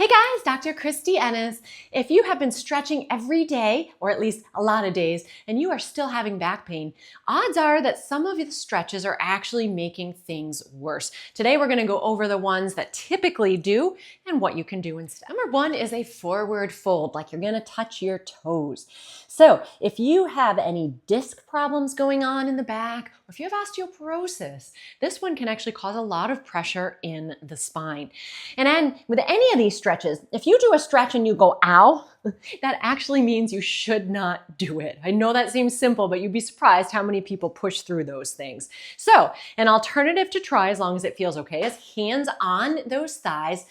Hey guys, Dr. Kristie Ennis. If you have been stretching every day, or at least a lot of days, and you are still having back pain, odds are that some of the stretches are actually making things worse. Today we're going to go over the ones that typically do and what you can do instead. Number one is a forward fold, like you're going to touch your toes. So if you have any disc problems going on in the back, or if you have osteoporosis, this one can actually cause a lot of pressure in the spine. And then with any of these stretches, if you do a stretch and you go, ow, that actually means you should not do it. I know that seems simple, but you'd be surprised how many people push through those things. So an alternative to try, as long as it feels okay, is hands on those thighs.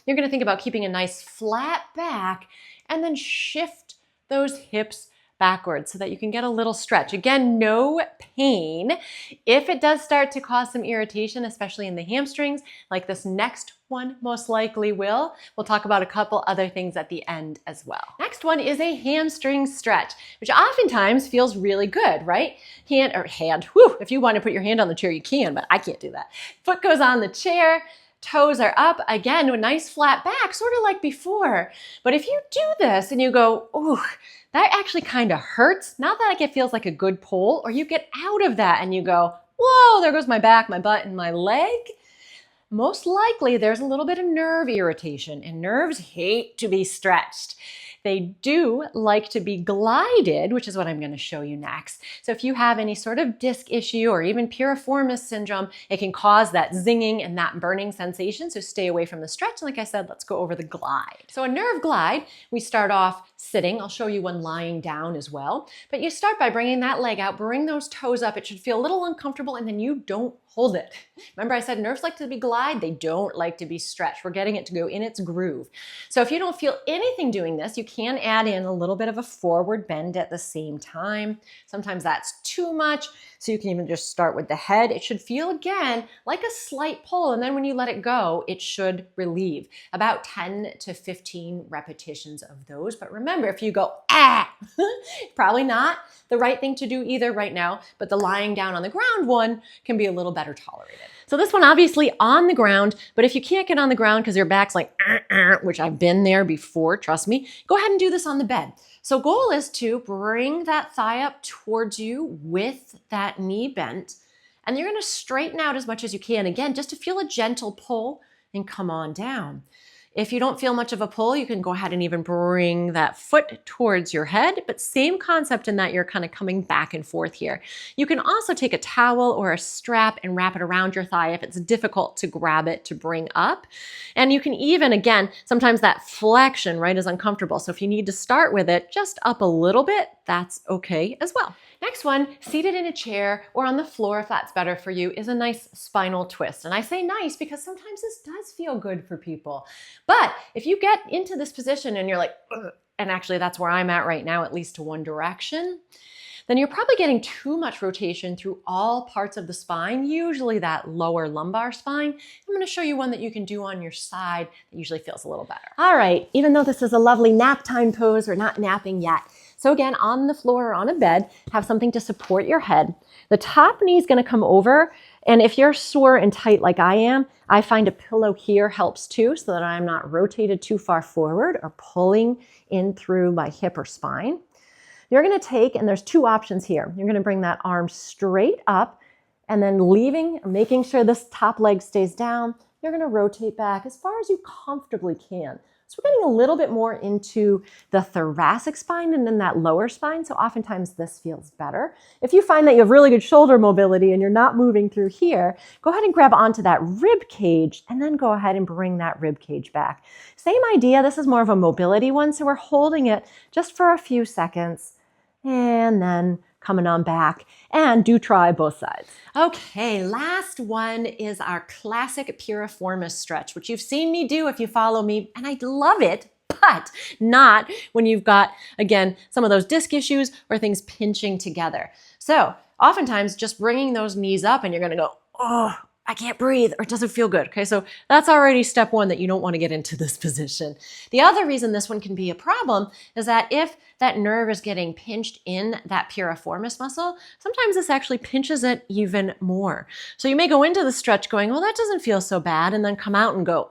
You're going to think about keeping a nice flat back and then shift those hips backwards so that you can get a little stretch. Again, no pain. If it does start to cause some irritation, especially in the hamstrings, like this next one most likely will, we'll talk about a couple other things at the end as well. Next one is a hamstring stretch, which oftentimes feels really good, right? Hand, whew, if you want to put your hand on the chair, you can, but I can't do that. Foot goes on the chair, toes are up, again, with a nice flat back, sort of like before. But if you do this and you go, ooh, that actually kind of hurts, not that it feels like a good pull, or you get out of that and you go, whoa, there goes my back, my butt, and my leg. Most likely there's a little bit of nerve irritation, and nerves hate to be stretched. They do like to be glided, which is what I'm going to show you next. So if you have any sort of disc issue or even piriformis syndrome, it can cause that zinging and that burning sensation. So stay away from the stretch. And like I said, let's go over the glide. So a nerve glide, we start off sitting. I'll show you one lying down as well. But you start by bringing that leg out, bring those toes up. It should feel a little uncomfortable, and then you don't hold it. Remember I said nerves like to be glide, they don't like to be stretched. We're getting it to go in its groove. So if you don't feel anything doing this, you can add in a little bit of a forward bend at the same time. Sometimes that's too much, so you can even just start with the head. It should feel, again, like a slight pull, and then when you let it go, it should relieve. About 10 to 15 repetitions of those. But remember, if you go, probably not the right thing to do either right now, but the lying down on the ground one can be a little better tolerated. So this one obviously on the ground, but if you can't get on the ground because your back's like, which I've been there before, trust me, go ahead and do this on the bed. So goal is to bring that thigh up towards you with that knee bent, and you're going to straighten out as much as you can, again, just to feel a gentle pull and come on down. If you don't feel much of a pull, you can go ahead and even bring that foot towards your head, but same concept in that you're kind of coming back and forth here. You can also take a towel or a strap and wrap it around your thigh if it's difficult to grab it to bring up. And you can even, again, sometimes that flexion, right, is uncomfortable. So if you need to start with it just up a little bit, that's okay as well. Next one, seated in a chair or on the floor, if that's better for you, is a nice spinal twist. And I say nice because sometimes this does feel good for people. But if you get into this position and you're like, ugh, and actually that's where I'm at right now, at least to one direction, then you're probably getting too much rotation through all parts of the spine, usually that lower lumbar spine. I'm going to show you one that you can do on your side that usually feels a little better. All right, even though this is a lovely nap time pose, we're not napping yet. So again, on the floor or on a bed, have something to support your head. The top knee is going to come over, and if you're sore and tight like I am, I find a pillow here helps too, so that I'm not rotated too far forward or pulling in through my hip or spine. You're going to take, and there's two options here. You're going to bring that arm straight up and then making sure this top leg stays down. You're going to rotate back as far as you comfortably can. So we're getting a little bit more into the thoracic spine and then that lower spine. So oftentimes this feels better. If you find that you have really good shoulder mobility and you're not moving through here, go ahead and grab onto that rib cage and then go ahead and bring that rib cage back. Same idea. This is more of a mobility one. So we're holding it just for a few seconds and then coming on back, and do try both sides. Okay, last one is our classic piriformis stretch, which you've seen me do if you follow me, and I love it, but not when you've got, again, some of those disc issues or things pinching together. So oftentimes just bringing those knees up and you're gonna go, oh, I can't breathe, or it doesn't feel good. Okay, so that's already step one, that you don't want to get into this position. The other reason this one can be a problem is that if that nerve is getting pinched in that piriformis muscle, sometimes this actually pinches it even more. So you may go into the stretch going, well, that doesn't feel so bad, and then come out and go,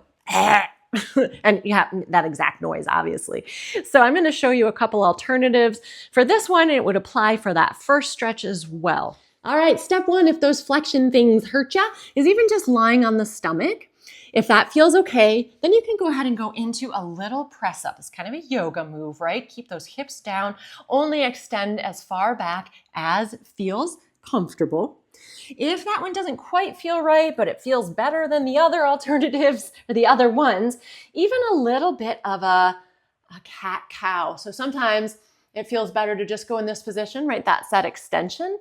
And you have that exact noise, obviously. So I'm going to show you a couple alternatives. For this one, it would apply for that first stretch as well. All right, step one, if those flexion things hurt ya, is even just lying on the stomach. If that feels okay, then you can go ahead and go into a little press up. It's kind of a yoga move, right? Keep those hips down, only extend as far back as feels comfortable. If that one doesn't quite feel right, but it feels better than the other alternatives or the other ones, even a little bit of a cat-cow. So sometimes it feels better to just go in this position, right? That's that extension.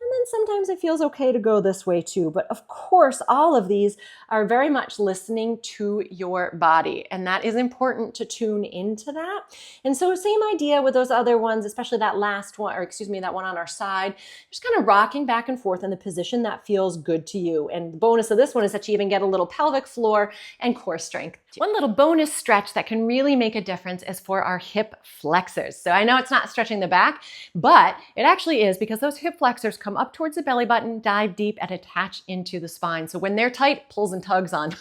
And then sometimes it feels okay to go this way too. But of course, all of these are very much listening to your body. And that is important to tune into that. And so same idea with those other ones, especially that last one, or excuse me, that one on our side, just kind of rocking back and forth in the position that feels good to you. And the bonus of this one is that you even get a little pelvic floor and core strength. One little bonus stretch that can really make a difference is for our hip flexors. So I know it's not stretching the back, but it actually is, because those hip flexors come up towards the belly button, dive deep, and attach into the spine. So when they're tight, pulls and tugs on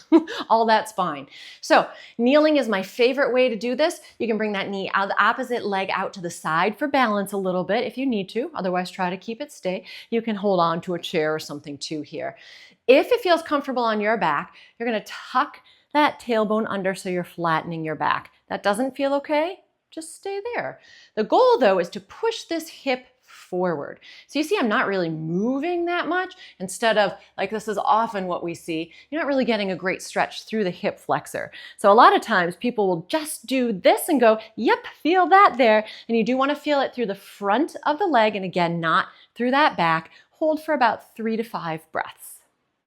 all that spine. So kneeling is my favorite way to do this. You can bring that knee out, the opposite leg out to the side for balance a little bit if you need to. Otherwise, try to keep it stay. You can hold on to a chair or something too here. If it feels comfortable on your back, you're going to tuck that tailbone under so you're flattening your back. That doesn't feel okay? Just stay there. The goal, though, is to push this hip forward. So you see, I'm not really moving that much. Instead of, like, this is often what we see, you're not really getting a great stretch through the hip flexor. So a lot of times people will just do this and go, yep, feel that there. And you do want to feel it through the front of the leg, and again, not through that back. Hold for about 3 to 5 breaths.